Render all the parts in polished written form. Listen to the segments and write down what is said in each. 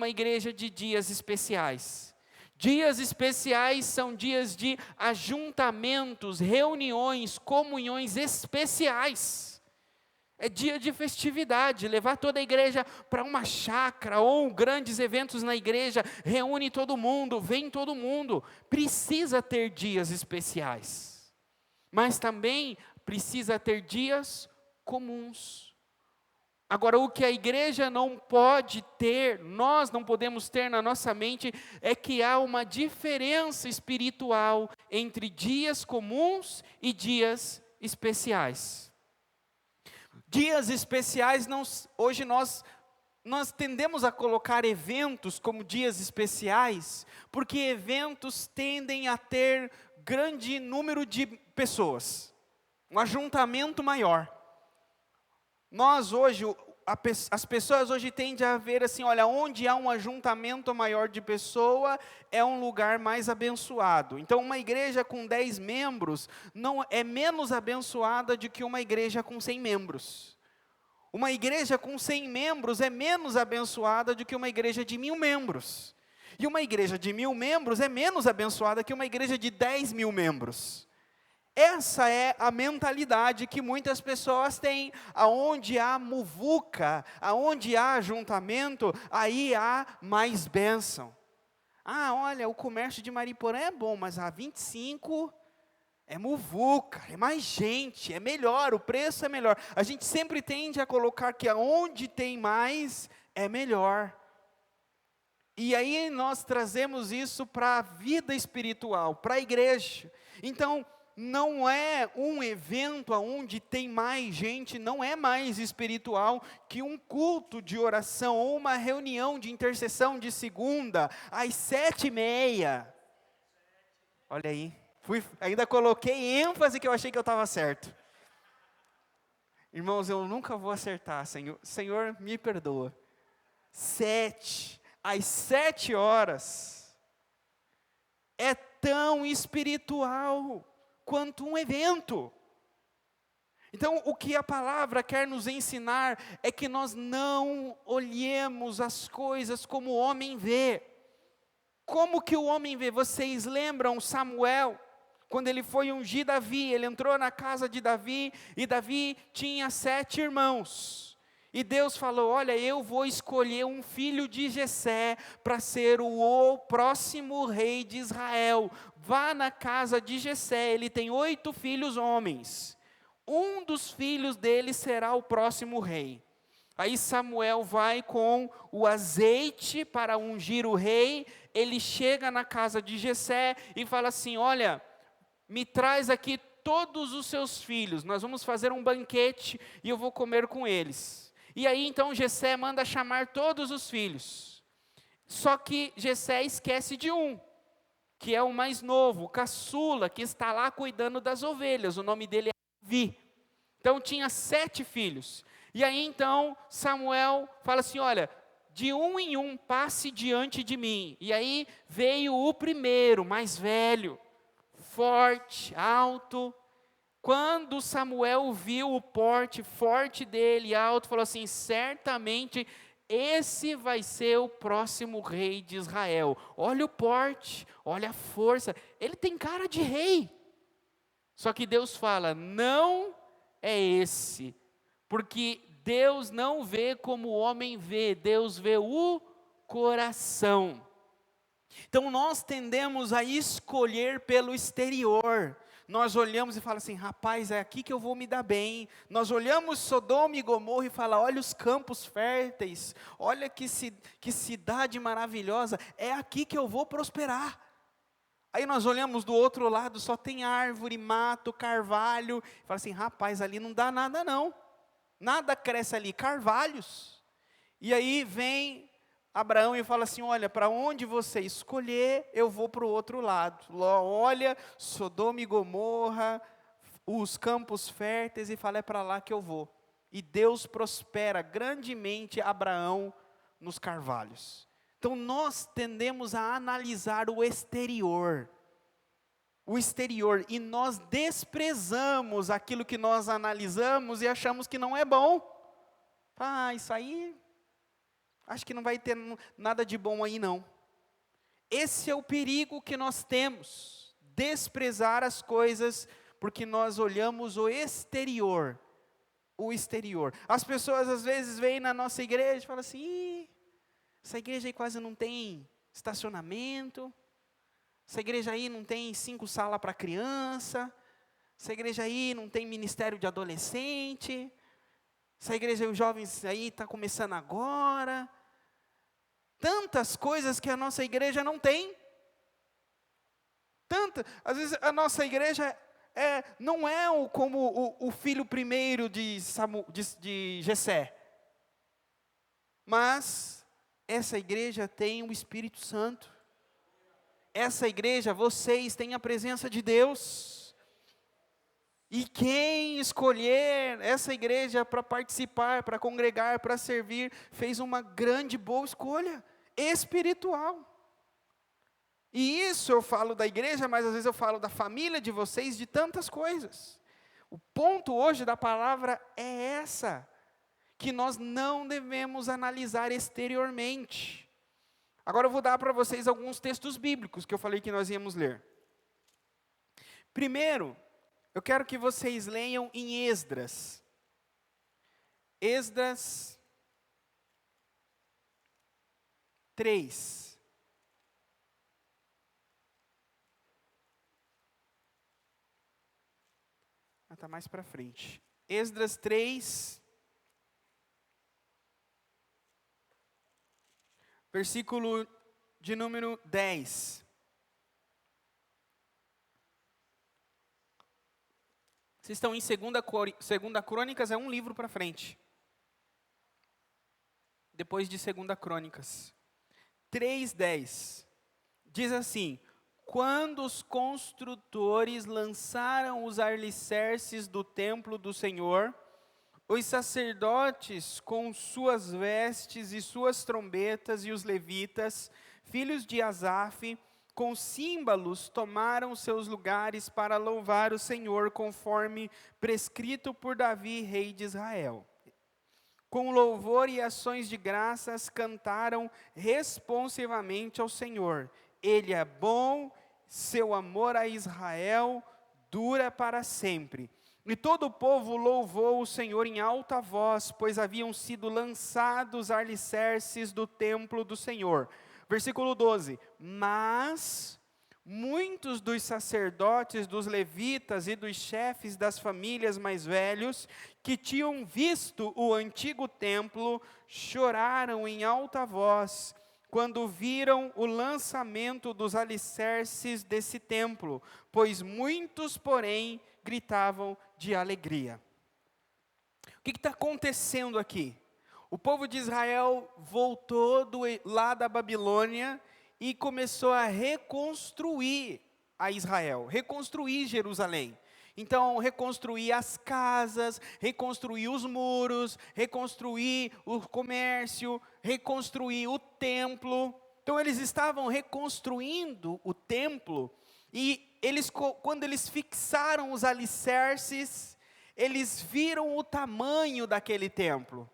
uma igreja de dias especiais. Dias especiais são dias de ajuntamentos, reuniões, comunhões especiais. É dia de festividade, levar toda a igreja para uma chácara ou grandes eventos na igreja, reúne todo mundo, vem todo mundo. Precisa ter dias especiais, mas também precisa ter dias comuns. Agora, o que a igreja não pode ter, nós não podemos ter na nossa mente, é que há uma diferença espiritual entre dias comuns e dias especiais. Dias especiais, hoje nós tendemos a colocar eventos como dias especiais, porque eventos tendem a ter grande número de pessoas, um ajuntamento maior. Nós hoje, as pessoas hoje tendem a ver assim, olha, onde há um ajuntamento maior de pessoa, é um lugar mais abençoado. Então, uma igreja com 10 membros, não é menos abençoada do que uma igreja com 100 membros. Uma igreja com 100 membros é menos abençoada do que uma igreja de 1000 membros. E uma igreja de 1000 membros é menos abençoada que uma igreja de 10.000 membros. Essa é a mentalidade que muitas pessoas têm. Aonde há muvuca, aonde há ajuntamento, aí há mais bênção. Olha, o comércio de Mariporã é bom, mas a 25 é muvuca, é mais gente, é melhor, o preço é melhor. A gente sempre tende a colocar que aonde tem mais, é melhor. E aí nós trazemos isso para a vida espiritual, para a igreja. Então, não é um evento onde tem mais gente, não é mais espiritual que um culto de oração ou uma reunião de intercessão de segunda às 7h30. Olha aí, ainda coloquei ênfase que eu achei que eu estava certo. Irmãos, eu nunca vou acertar, Senhor, me perdoa. Às 7 horas, é tão espiritual quanto um evento. Então, o que a palavra quer nos ensinar é que nós não olhemos as coisas como o homem vê. Como que o homem vê? Vocês lembram Samuel, quando ele foi ungir Davi, ele entrou na casa de Davi, e Davi tinha 7 irmãos. E Deus falou, olha, eu vou escolher um filho de Jessé para ser o próximo rei de Israel. Vá na casa de Jessé, ele tem 8 filhos homens. Um dos filhos dele será o próximo rei. Aí Samuel vai com o azeite para ungir o rei. Ele chega na casa de Jessé e fala assim, olha, me traz aqui todos os seus filhos. Nós vamos fazer um banquete e eu vou comer com eles. E aí então Jessé manda chamar todos os filhos. Só que Jessé esquece de um, que é o mais novo, o caçula, que está lá cuidando das ovelhas. O nome dele é Davi. Então tinha 7 filhos. E aí então Samuel fala assim, olha, de um em um passe diante de mim. E aí veio o primeiro, mais velho, forte, alto. Quando Samuel viu o porte forte dele, alto, falou assim, certamente esse vai ser o próximo rei de Israel. Olha o porte, olha a força, ele tem cara de rei. Só que Deus fala, não é esse, porque Deus não vê como o homem vê, Deus vê o coração. Então nós tendemos a escolher pelo exterior. Nós olhamos e falamos assim, rapaz, é aqui que eu vou me dar bem. Nós olhamos Sodoma e Gomorra e falamos, olha os campos férteis, olha que cidade maravilhosa, é aqui que eu vou prosperar. Aí nós olhamos do outro lado, só tem árvore, mato, carvalho, e fala assim, rapaz, ali não dá nada não, nada cresce ali, carvalhos. E aí vem Abraão e fala assim, olha, para onde você escolher, eu vou para o outro lado. Olha, Sodoma e Gomorra, os campos férteis, e fala, é para lá que eu vou. E Deus prospera grandemente Abraão nos carvalhos. Então nós tendemos a analisar o exterior, e nós desprezamos aquilo que nós analisamos e achamos que não é bom. Isso aí acho que não vai ter nada de bom aí não. Esse é o perigo que nós temos, desprezar as coisas, porque nós olhamos o exterior. O exterior. As pessoas às vezes vêm na nossa igreja e falam assim, Ih, essa igreja aí quase não tem estacionamento, essa igreja aí não tem 5 salas para criança, essa igreja aí não tem ministério de adolescente, essa igreja aí, os jovens aí está começando agora. Tantas coisas que a nossa igreja não tem. Às vezes a nossa igreja não é como o filho primeiro de Jessé. Mas essa igreja tem o Espírito Santo. Essa igreja, vocês têm a presença de Deus. E quem escolher essa igreja para participar, para congregar, para servir, fez uma grande, boa escolha espiritual. E isso eu falo da igreja, mas às vezes eu falo da família de vocês, de tantas coisas. O ponto hoje da palavra é essa, que nós não devemos analisar exteriormente. Agora eu vou dar para vocês alguns textos bíblicos que eu falei que nós íamos ler. Primeiro, eu quero que vocês leiam em Esdras. Esdras 3. Está mais para frente. Esdras 3, versículo de número 10. Vocês estão em 2 Crônicas, é um livro para frente. Depois de 2 Crônicas. 3:10. Diz assim: quando os construtores lançaram os alicerces do templo do Senhor, os sacerdotes com suas vestes e suas trombetas e os levitas, filhos de Asaf, com símbolos tomaram seus lugares para louvar o Senhor conforme prescrito por Davi, rei de Israel. Com louvor e ações de graças cantaram responsivamente ao Senhor. Ele é bom, seu amor a Israel dura para sempre. E todo o povo louvou o Senhor em alta voz, pois haviam sido lançados alicerces do templo do Senhor. Versículo 12. Mas muitos dos sacerdotes, dos levitas e dos chefes das famílias mais velhos, que tinham visto o antigo templo, choraram em alta voz, quando viram o lançamento dos alicerces desse templo, pois muitos, porém, gritavam de alegria. O que está acontecendo aqui? O povo de Israel voltou lá da Babilônia e começou a reconstruir a Israel, reconstruir Jerusalém. Então, reconstruir as casas, reconstruir os muros, reconstruir o comércio, reconstruir o templo. Então, eles estavam reconstruindo o templo e quando eles fixaram os alicerces, eles viram o tamanho daquele templo.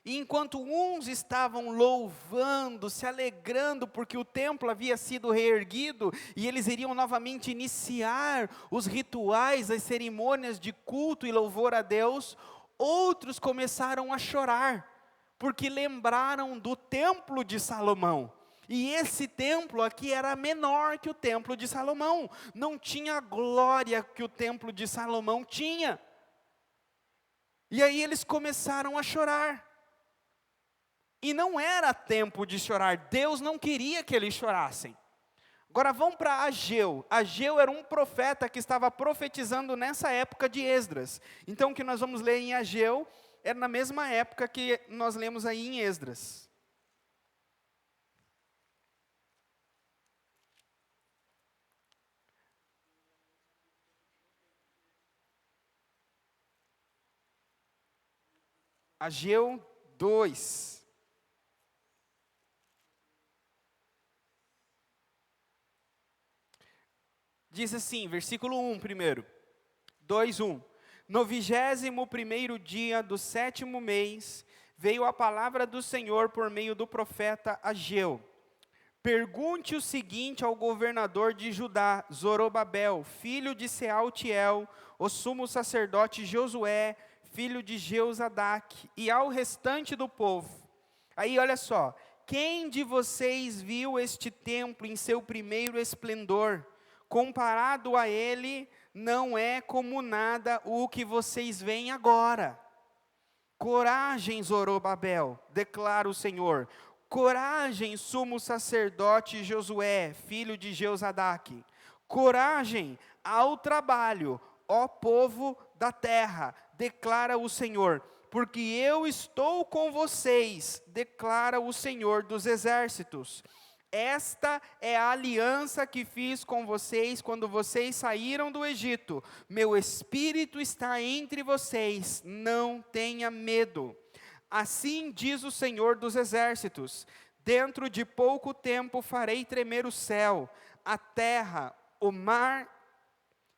E enquanto uns estavam louvando, se alegrando, porque o templo havia sido reerguido, e eles iriam novamente iniciar os rituais, as cerimônias de culto e louvor a Deus, outros começaram a chorar, porque lembraram do templo de Salomão. E esse templo aqui era menor que o templo de Salomão, não tinha a glória que o templo de Salomão tinha. E aí eles começaram a chorar. E não era tempo de chorar, Deus não queria que eles chorassem. Agora vamos para Ageu. Ageu era um profeta que estava profetizando nessa época de Esdras. Então o que nós vamos ler em Ageu é na mesma época que nós lemos aí em Esdras. Ageu 2. Diz assim, versículo 1 primeiro, 2:1. No 21º dia do 7º mês, veio a palavra do Senhor por meio do profeta Ageu. Pergunte o seguinte ao governador de Judá, Zorobabel, filho de Sealtiel, o sumo sacerdote Josué, filho de Jeozadaque, e ao restante do povo. Aí olha só, quem de vocês viu este templo em seu primeiro esplendor? Comparado a ele, não é como nada o que vocês veem agora. Coragem, Zorobabel, declara o Senhor. Coragem, sumo sacerdote Josué, filho de Jeozadaque. Coragem ao trabalho, ó povo da terra, declara o Senhor. Porque eu estou com vocês, declara o Senhor dos exércitos. Esta é a aliança que fiz com vocês quando vocês saíram do Egito. Meu espírito está entre vocês, não tenha medo. Assim diz o Senhor dos exércitos: dentro de pouco tempo farei tremer o céu, a terra, o mar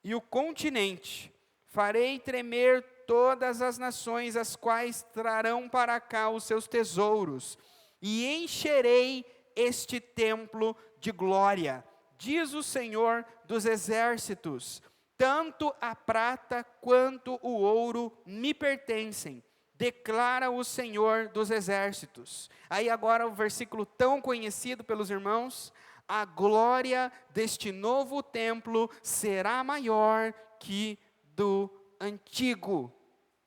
e o continente. Farei tremer todas as nações, as quais trarão para cá os seus tesouros, e encherei este templo de glória, diz o Senhor dos exércitos. Tanto a prata quanto o ouro me pertencem, declara o Senhor dos exércitos. Aí agora o versículo tão conhecido pelos irmãos: a glória deste novo templo será maior que do antigo,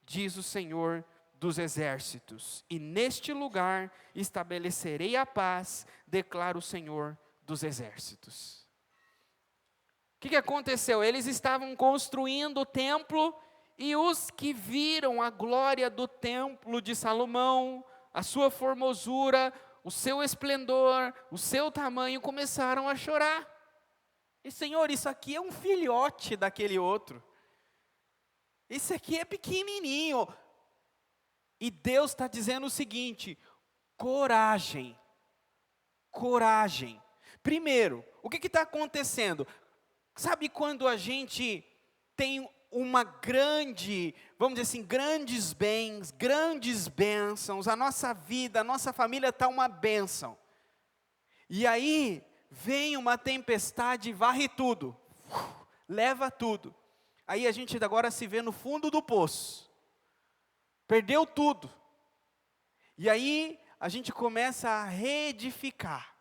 diz o Senhor dos exércitos. E neste lugar estabelecerei a paz, declara o Senhor dos exércitos. O que aconteceu? Eles estavam construindo o templo, e os que viram a glória do templo de Salomão, a sua formosura, o seu esplendor, o seu tamanho, começaram a chorar. E Senhor, isso aqui é um filhote daquele outro. Esse aqui é pequenininho. E Deus está dizendo o seguinte: coragem, coragem. Primeiro, o que está acontecendo? Sabe quando a gente tem uma grande, vamos dizer assim, grandes bens, grandes bênçãos, a nossa vida, a nossa família está uma bênção. E aí, vem uma tempestade e varre tudo, leva tudo. Aí a gente agora se vê no fundo do poço, perdeu tudo. E aí a gente começa a reedificar,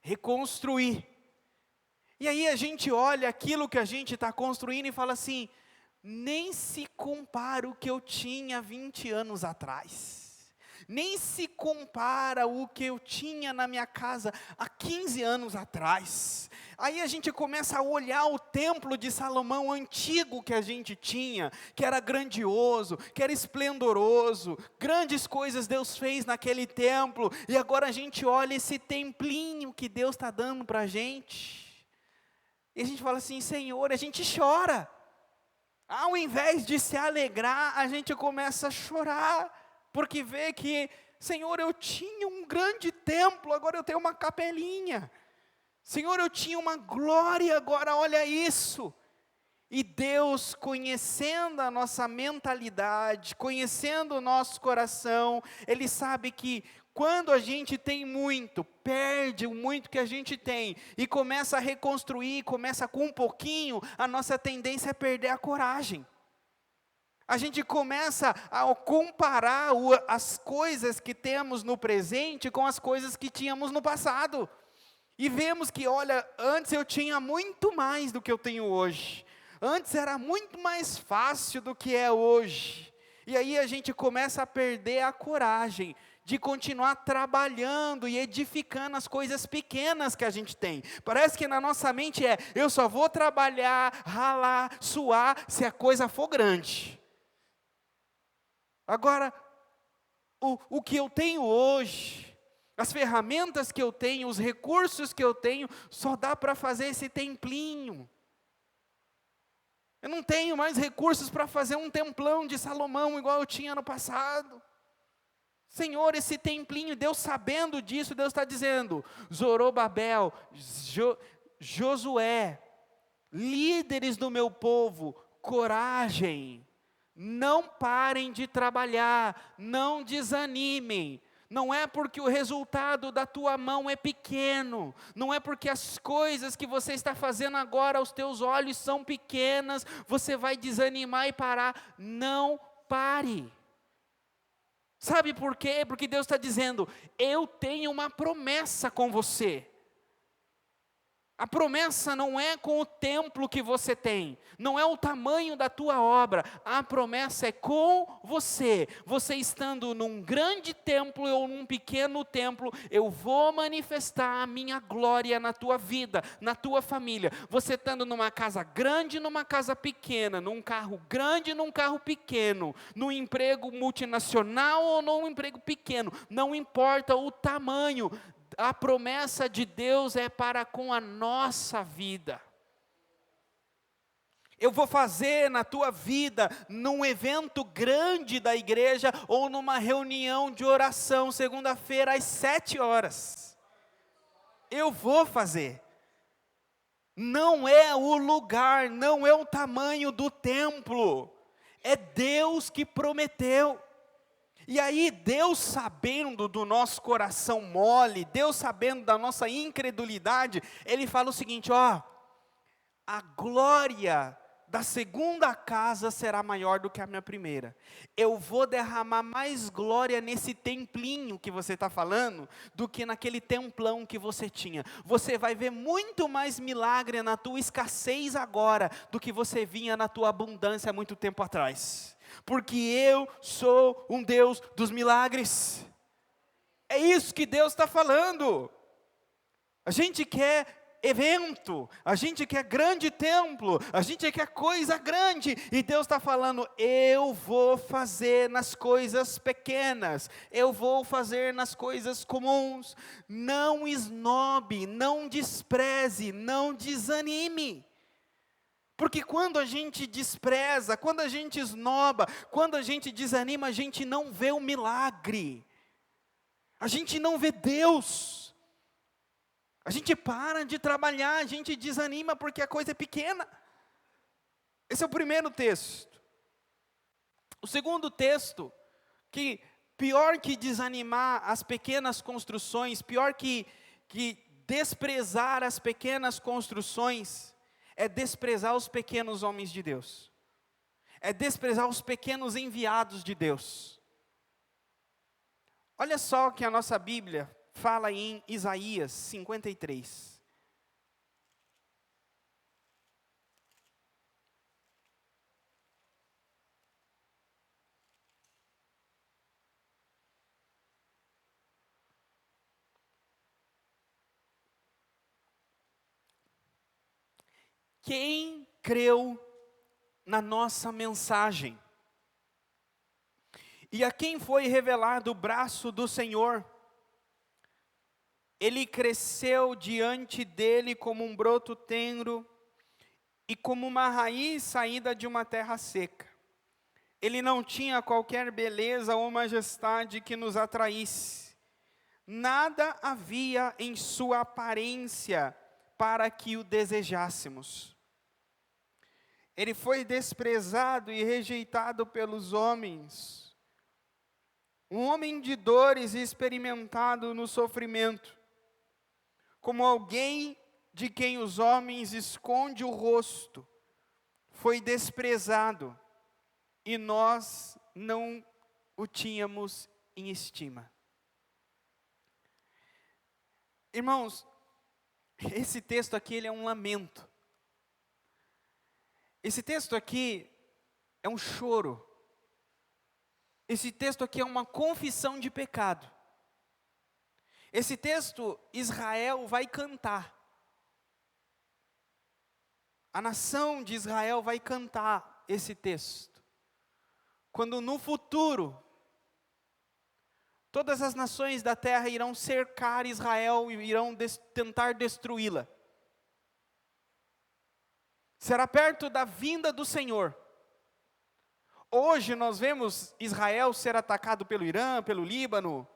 reconstruir. E aí a gente olha aquilo que a gente está construindo e fala assim: nem se compara o que eu tinha 20 anos atrás. Nem se compara o que eu tinha na minha casa há 15 anos atrás. Aí a gente começa a olhar o templo de Salomão antigo que a gente tinha, que era grandioso, que era esplendoroso, grandes coisas Deus fez naquele templo, e agora a gente olha esse templinho que Deus está dando para a gente, e a gente fala assim: Senhor, a gente chora. Ao invés de se alegrar, a gente começa a chorar, porque vê que, Senhor, eu tinha um grande templo, agora eu tenho uma capelinha. Senhor, eu tinha uma glória, agora olha isso. E Deus, conhecendo a nossa mentalidade, conhecendo o nosso coração, Ele sabe que quando a gente tem muito, perde o muito que a gente tem, e começa a reconstruir, começa com um pouquinho, a nossa tendência é perder a coragem. A gente começa a comparar as coisas que temos no presente com as coisas que tínhamos no passado. E vemos que, olha, antes eu tinha muito mais do que eu tenho hoje. Antes era muito mais fácil do que é hoje. E aí a gente começa a perder a coragem de continuar trabalhando e edificando as coisas pequenas que a gente tem. Parece que na nossa mente eu só vou trabalhar, ralar, suar, se a coisa for grande. Agora, o que eu tenho hoje, as ferramentas que eu tenho, os recursos que eu tenho, só dá para fazer esse templinho. Eu não tenho mais recursos para fazer um templão de Salomão igual eu tinha no passado. Senhor, esse templinho, Deus sabendo disso, Deus está dizendo: Zorobabel, Josué, líderes do meu povo, coragem, Não parem de trabalhar, não desanimem. Não é porque o resultado da tua mão é pequeno, não é porque as coisas que você está fazendo agora aos teus olhos são pequenas, você vai desanimar e parar. Não pare. Sabe por quê? Porque Deus está dizendo: eu tenho uma promessa com você. A promessa não é com o templo que você tem, não é o tamanho da tua obra, a promessa é com você. Você estando num grande templo ou num pequeno templo, eu vou manifestar a minha glória na tua vida, na tua família. Você estando numa casa grande, numa casa pequena, num carro grande, num carro pequeno, num emprego multinacional ou num emprego pequeno, não importa o tamanho. A promessa de Deus é para com a nossa vida. Eu vou fazer na tua vida, num evento grande da igreja, ou numa reunião de oração, segunda-feira às 7 horas. Eu vou fazer. Não é o lugar, não é o tamanho do templo. É Deus que prometeu. E aí, Deus sabendo do nosso coração mole, Deus sabendo da nossa incredulidade, Ele fala o seguinte: ó, a glória da segunda casa será maior do que a minha primeira. Eu vou derramar mais glória nesse templinho que você está falando, do que naquele templão que você tinha. Você vai ver muito mais milagre na tua escassez agora, do que você vinha na tua abundância há muito tempo atrás. Porque eu sou um Deus dos milagres. É isso que Deus está falando. A gente quer evento, a gente quer grande templo, a gente quer coisa grande, e Deus está falando: eu vou fazer nas coisas pequenas, eu vou fazer nas coisas comuns. Não esnobe, não despreze, não desanime. Porque quando a gente despreza, quando a gente esnoba, quando a gente desanima, a gente não vê o milagre. A gente não vê Deus. A gente para de trabalhar, a gente desanima porque a coisa é pequena. Esse é o primeiro texto. O segundo texto, que pior que desanimar as pequenas construções, pior que desprezar as pequenas construções, é desprezar os pequenos homens de Deus, é desprezar os pequenos enviados de Deus. Olha só o que a nossa Bíblia fala em Isaías 53. Quem creu na nossa mensagem? E a quem foi revelado o braço do Senhor? Ele cresceu diante dele como um broto tenro e como uma raiz saída de uma terra seca. Ele não tinha qualquer beleza ou majestade que nos atraísse. Nada havia em sua aparência para que o desejássemos. Ele foi desprezado e rejeitado pelos homens, um homem de dores e experimentado no sofrimento, como alguém de quem os homens escondem o rosto. Foi desprezado e nós não o tínhamos em estima. Irmãos, esse texto aqui ele é um lamento. Esse texto aqui é um choro. Esse texto aqui é uma confissão de pecado. Esse texto, Israel vai cantar. A nação de Israel vai cantar esse texto. Quando no futuro, todas as nações da terra irão cercar Israel e irão tentar destruí-la. Será perto da vinda do Senhor. Hoje nós vemos Israel ser atacado pelo Irã, pelo Líbano,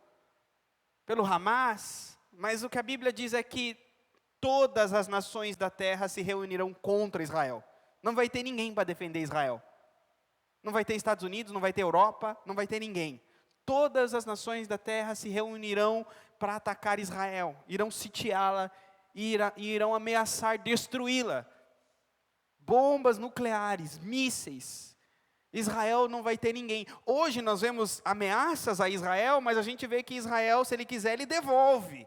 pelo Hamas, mas o que a Bíblia diz é que todas as nações da terra se reunirão contra Israel. Não vai ter ninguém para defender Israel. Não vai ter Estados Unidos, não vai ter Europa, não vai ter ninguém. Todas as nações da terra se reunirão para atacar Israel, irão sitiá-la e irão ameaçar destruí-la. Bombas nucleares, mísseis. Israel não vai ter ninguém. Hoje nós vemos ameaças a Israel, mas a gente vê que Israel, se ele quiser, ele devolve.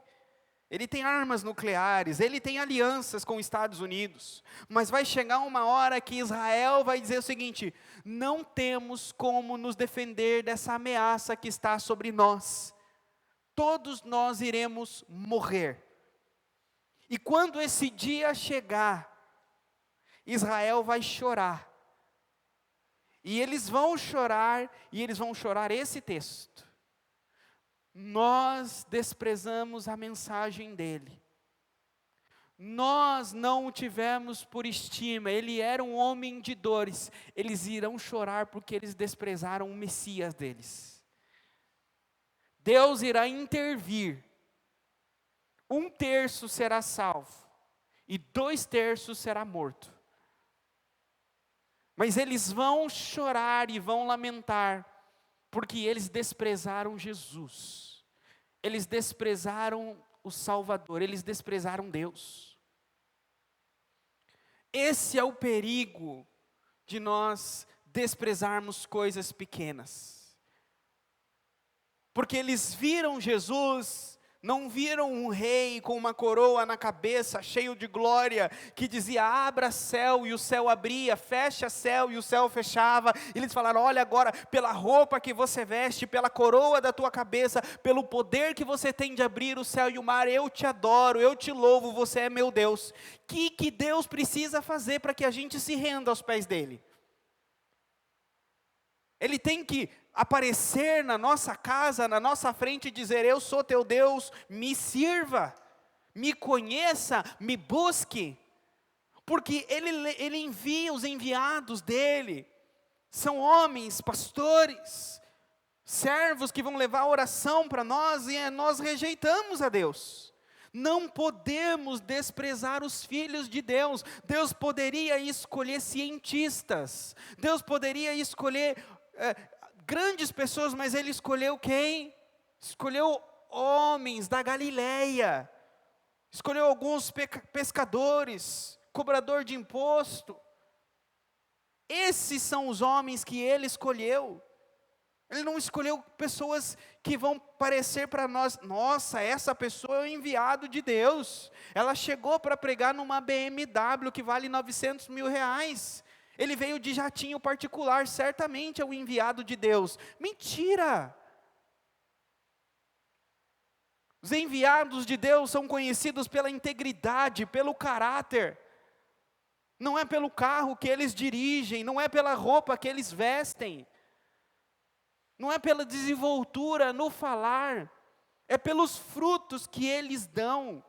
Ele tem armas nucleares, ele tem alianças com os Estados Unidos. Mas vai chegar uma hora que Israel vai dizer o seguinte: não temos como nos defender dessa ameaça que está sobre nós. Todos nós iremos morrer. E quando esse dia chegar, Israel vai chorar. E eles vão chorar esse texto. Nós desprezamos a mensagem dele. Nós não o tivemos por estima. Ele era um homem de dores. Eles irão chorar porque eles desprezaram o Messias deles. Deus irá intervir. 1/3 será salvo e 2/3 será morto. Mas eles vão chorar e vão lamentar, porque eles desprezaram Jesus. Eles desprezaram o Salvador, eles desprezaram Deus. Esse é o perigo de nós desprezarmos coisas pequenas. Porque eles viram Jesus, não viram um rei com uma coroa na cabeça, cheio de glória, que dizia: abra céu, e o céu abria, fecha céu, e o céu fechava. E eles falaram: olha agora, pela roupa que você veste, pela coroa da tua cabeça, pelo poder que você tem de abrir o céu e o mar, eu te adoro, eu te louvo, você é meu Deus. Que Deus precisa fazer para que a gente se renda aos pés dele? Ele tem que aparecer na nossa casa, na nossa frente e dizer: eu sou teu Deus, me sirva, me conheça, me busque. Porque ele envia os enviados dele, são homens, pastores, servos que vão levar a oração para nós, e nós rejeitamos a Deus. Não podemos desprezar os filhos de Deus. Deus poderia escolher cientistas, Deus poderia escolher grandes pessoas, mas Ele escolheu quem? Escolheu homens da Galileia, escolheu alguns pescadores, cobrador de imposto. Esses são os homens que Ele escolheu. Ele não escolheu pessoas que vão parecer para nós: nossa, essa pessoa é o enviado de Deus. Ela chegou para pregar numa BMW que vale 900 mil reais. Ele veio de jatinho particular, certamente é o enviado de Deus. Mentira! Os enviados de Deus são conhecidos pela integridade, pelo caráter. Não é pelo carro que eles dirigem, não é pela roupa que eles vestem. Não é pela desenvoltura no falar, é pelos frutos que eles dão.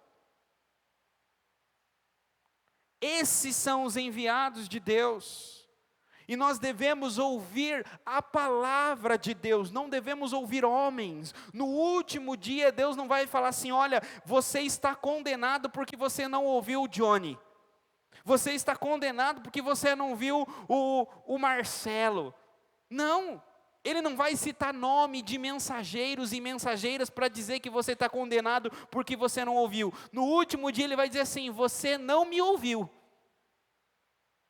Esses são os enviados de Deus. E nós devemos ouvir a palavra de Deus, não devemos ouvir homens. No último dia, Deus não vai falar assim: olha, você está condenado porque você não ouviu o Johnny. Você está condenado porque você não viu o Marcelo. Não. Ele não vai citar nome de mensageiros e mensageiras para dizer que você está condenado porque você não ouviu. No último dia ele vai dizer assim: você não me ouviu.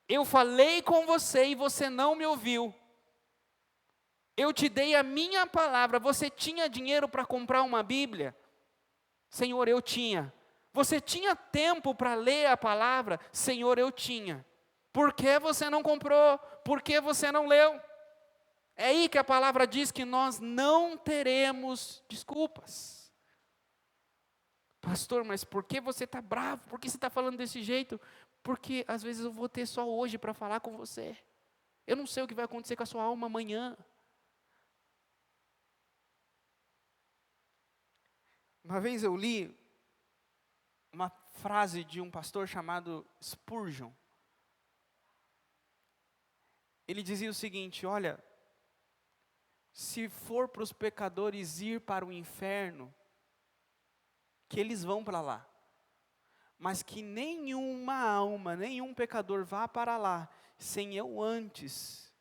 Eu falei com você e você não me ouviu. Eu te dei a minha palavra. Você tinha dinheiro para comprar uma Bíblia? Senhor, eu tinha. Você tinha tempo para ler a palavra? Senhor, eu tinha. Por que você não comprou? Por que você não leu? É aí que a palavra diz que nós não teremos desculpas. Pastor, mas por que você está bravo? Por que você está falando desse jeito? Porque às vezes eu vou ter só hoje para falar com você. Eu não sei o que vai acontecer com a sua alma amanhã. Uma vez eu li uma frase de um pastor chamado Spurgeon. Ele dizia o seguinte: olha, se for para os pecadores ir para o inferno, que eles vão para lá. Mas que nenhuma alma, nenhum pecador vá para lá, sem eu antes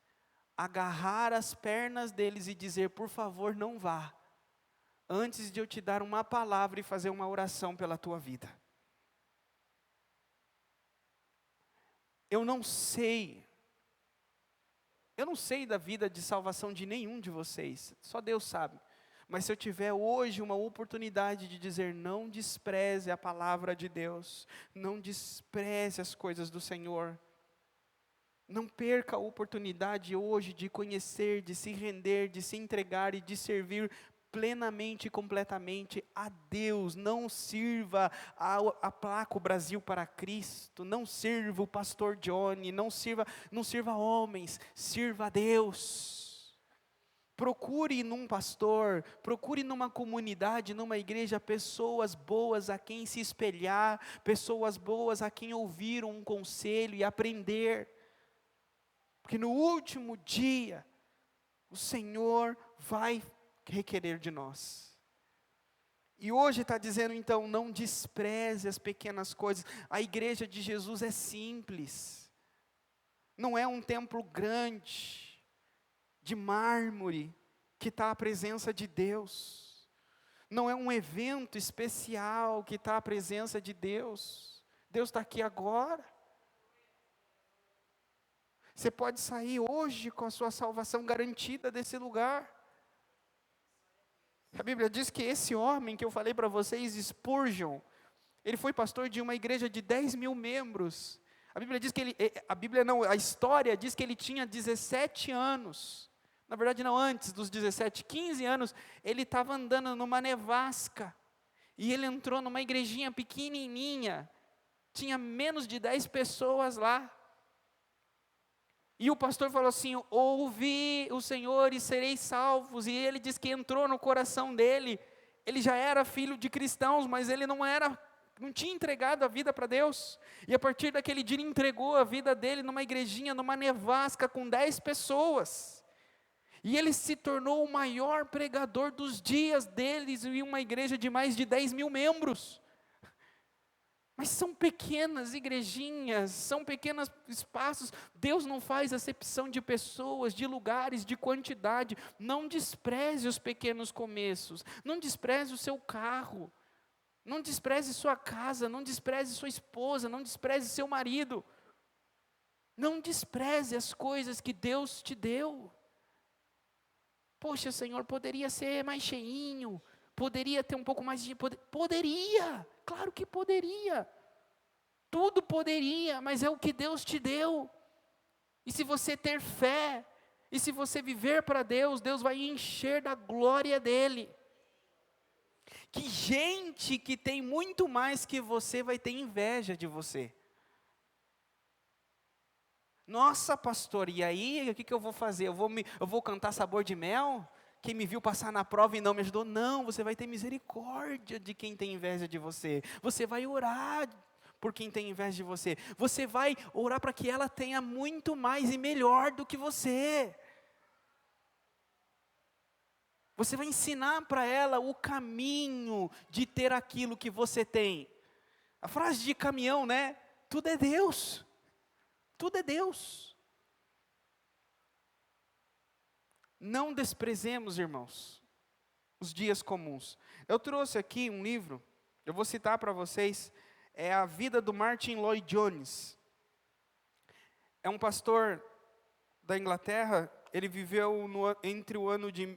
agarrar as pernas deles e dizer: por favor, não vá, antes de eu te dar uma palavra e fazer uma oração pela tua vida. Eu não sei da vida de salvação de nenhum de vocês, só Deus sabe. Mas se eu tiver hoje uma oportunidade de dizer: não despreze a palavra de Deus, não despreze as coisas do Senhor, não perca a oportunidade hoje de conhecer, de se render, de se entregar e de servir plenamente e completamente a Deus. Não sirva a Placo Brasil para Cristo, não sirva o pastor Johnny, não sirva homens, sirva a Deus. Procure num pastor, procure numa comunidade, numa igreja, pessoas boas a quem se espelhar, pessoas boas a quem ouvir um conselho e aprender. Porque no último dia, o Senhor vai requerer de nós. E hoje está dizendo então: não despreze as pequenas coisas. A igreja de Jesus é simples. Não é um templo grande, de mármore, que está a presença de Deus. Não é um evento especial que está a presença de Deus. Deus está aqui agora. Você pode sair hoje com a sua salvação garantida desse lugar. A Bíblia diz que esse homem que eu falei para vocês, Spurgeon, ele foi pastor de uma igreja de 10 mil membros. A Bíblia diz que a história diz que ele tinha 17 anos. Na verdade não, antes dos 17, 15 anos, ele estava andando numa nevasca. E ele entrou numa igrejinha pequenininha. Tinha menos de 10 pessoas lá. E o pastor falou assim: ouvi o Senhor e sereis salvos. E ele diz que entrou no coração dele. Ele já era filho de cristãos, mas ele não tinha entregado a vida para Deus. E a partir daquele dia ele entregou a vida dele numa igrejinha, numa nevasca com 10 pessoas. E ele se tornou o maior pregador dos dias deles em uma igreja de mais de 10 mil membros. Mas são pequenas igrejinhas, são pequenos espaços. Deus não faz acepção de pessoas, de lugares, de quantidade. Não despreze os pequenos começos. Não despreze o seu carro. Não despreze sua casa. Não despreze sua esposa. Não despreze seu marido. Não despreze as coisas que Deus te deu. Poxa, Senhor, poderia ser mais cheinho. Poderia ter um pouco mais de... Poderia, claro que poderia. Tudo poderia, mas é o que Deus te deu. E se você ter fé, e se você viver para Deus, Deus vai encher da glória dEle. Que gente que tem muito mais que você vai ter inveja de você. Nossa, pastor, e aí, o que eu vou fazer? Eu vou cantar Sabor de Mel? Quem me viu passar na prova e não me ajudou? Não, você vai ter misericórdia de quem tem inveja de você. Você vai orar por quem tem inveja de você. Você vai orar para que ela tenha muito mais e melhor do que você. Você vai ensinar para ela o caminho de ter aquilo que você tem. A frase de caminhão, né? Tudo é Deus. Tudo é Deus. Não desprezemos, irmãos, os dias comuns. Eu trouxe aqui um livro, eu vou citar para vocês, é a vida do Martin Lloyd Jones. É um pastor da Inglaterra. Ele viveu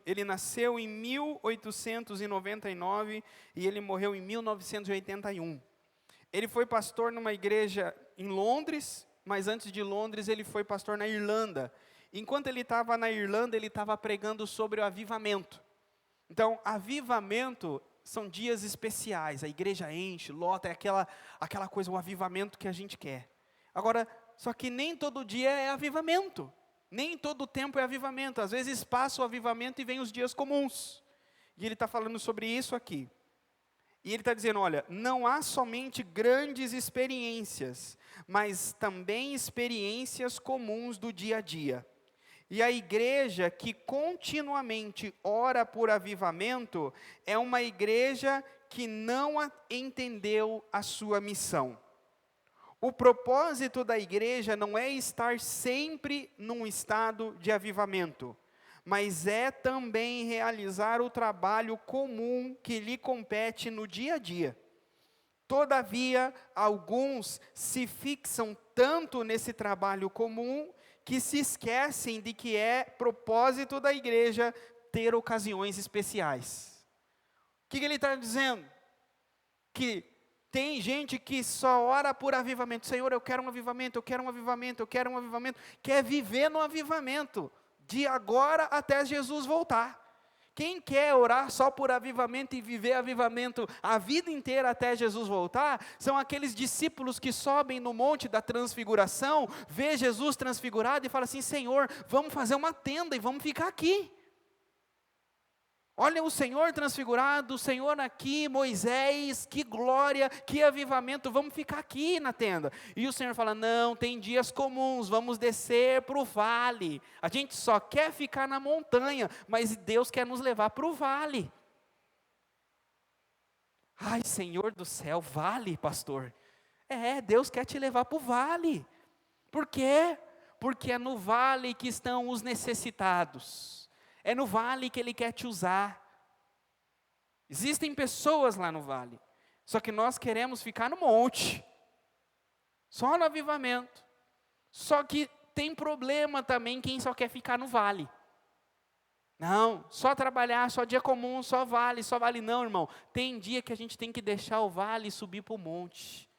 ele nasceu em 1899 e ele morreu em 1981. Ele foi pastor numa igreja em Londres, mas antes de Londres ele foi pastor na Irlanda. Enquanto ele estava na Irlanda, ele estava pregando sobre o avivamento. Então, avivamento são dias especiais, a igreja enche, lota, é aquela coisa, o avivamento que a gente quer. Agora, só que nem todo dia é avivamento, nem todo tempo é avivamento. Às vezes passa o avivamento e vem os dias comuns. E ele está falando sobre isso aqui. E ele está dizendo, olha, não há somente grandes experiências, mas também experiências comuns do dia a dia. E a igreja que continuamente ora por avivamento é uma igreja que não entendeu a sua missão. O propósito da igreja não é estar sempre num estado de avivamento, mas é também realizar o trabalho comum que lhe compete no dia a dia. Todavia, alguns se fixam tanto nesse trabalho comum que se esquecem de que é propósito da igreja ter ocasiões especiais. O que ele está dizendo? Que tem gente que só ora por avivamento. Senhor, eu quero um avivamento, eu quero um avivamento, eu quero um avivamento. Quer viver no avivamento, de agora até Jesus voltar. Quem quer orar só por avivamento e viver avivamento a vida inteira até Jesus voltar, são aqueles discípulos que sobem no monte da transfiguração, vê Jesus transfigurado e fala assim: Senhor, vamos fazer uma tenda e vamos ficar aqui. Olha o Senhor transfigurado, o Senhor aqui, Moisés, que glória, que avivamento, vamos ficar aqui na tenda. E o Senhor fala: não, tem dias comuns, vamos descer para o vale. A gente só quer ficar na montanha, mas Deus quer nos levar para o vale. Ai, Senhor do céu, vale, pastor. Deus quer te levar para o vale. Por quê? Porque é no vale que estão os necessitados. É no vale que Ele quer te usar. Existem pessoas lá no vale, só que nós queremos ficar no monte, só no avivamento. Só que tem problema também quem só quer ficar no vale. Não, só trabalhar, só dia comum, só vale. Não, irmão. Tem dia que a gente tem que deixar o vale e subir para o monte.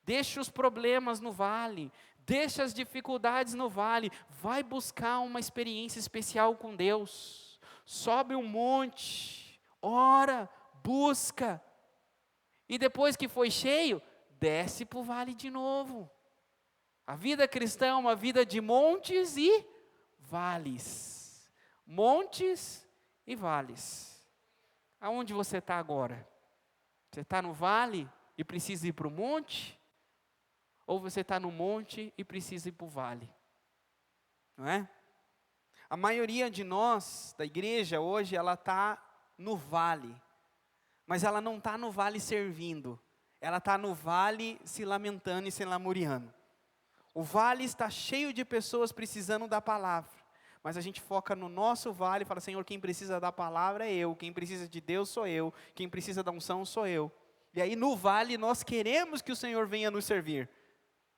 Deixa os problemas no vale, deixa as dificuldades no vale, vai buscar uma experiência especial com Deus, sobe um monte, ora, busca, e depois que foi cheio, desce para o vale de novo. A vida cristã é uma vida de montes e vales, montes e vales. Aonde você está agora? Você está no vale e precisa ir para o monte? Ou você está no monte e precisa ir para o vale? Não é? A maioria de nós, da igreja hoje, ela está no vale. Mas ela não está no vale servindo. Ela está no vale se lamentando e se lamuriando. O vale está cheio de pessoas precisando da palavra. Mas a gente foca no nosso vale e fala: Senhor, quem precisa da palavra é eu. Quem precisa de Deus sou eu. Quem precisa da unção sou eu. E aí no vale nós queremos que o Senhor venha nos servir.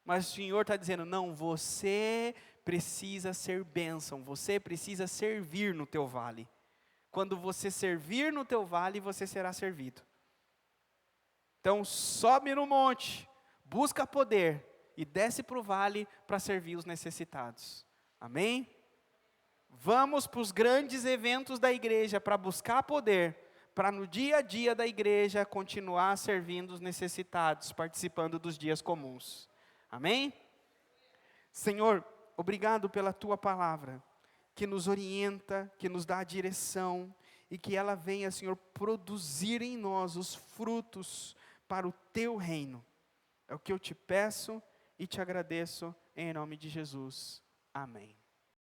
Mas o Senhor está dizendo: não, você precisa ser bênção, você precisa servir no teu vale. Quando você servir no teu vale, você será servido. Então sobe no monte, busca poder e desce para o vale para servir os necessitados. Amém? Vamos para os grandes eventos da igreja para buscar poder, para no dia a dia da igreja continuar servindo os necessitados, participando dos dias comuns. Amém? Senhor, obrigado pela Tua palavra, que nos orienta, que nos dá a direção, e que ela venha, Senhor, produzir em nós os frutos para o Teu reino. É o que eu te peço e te agradeço, em nome de Jesus. Amém.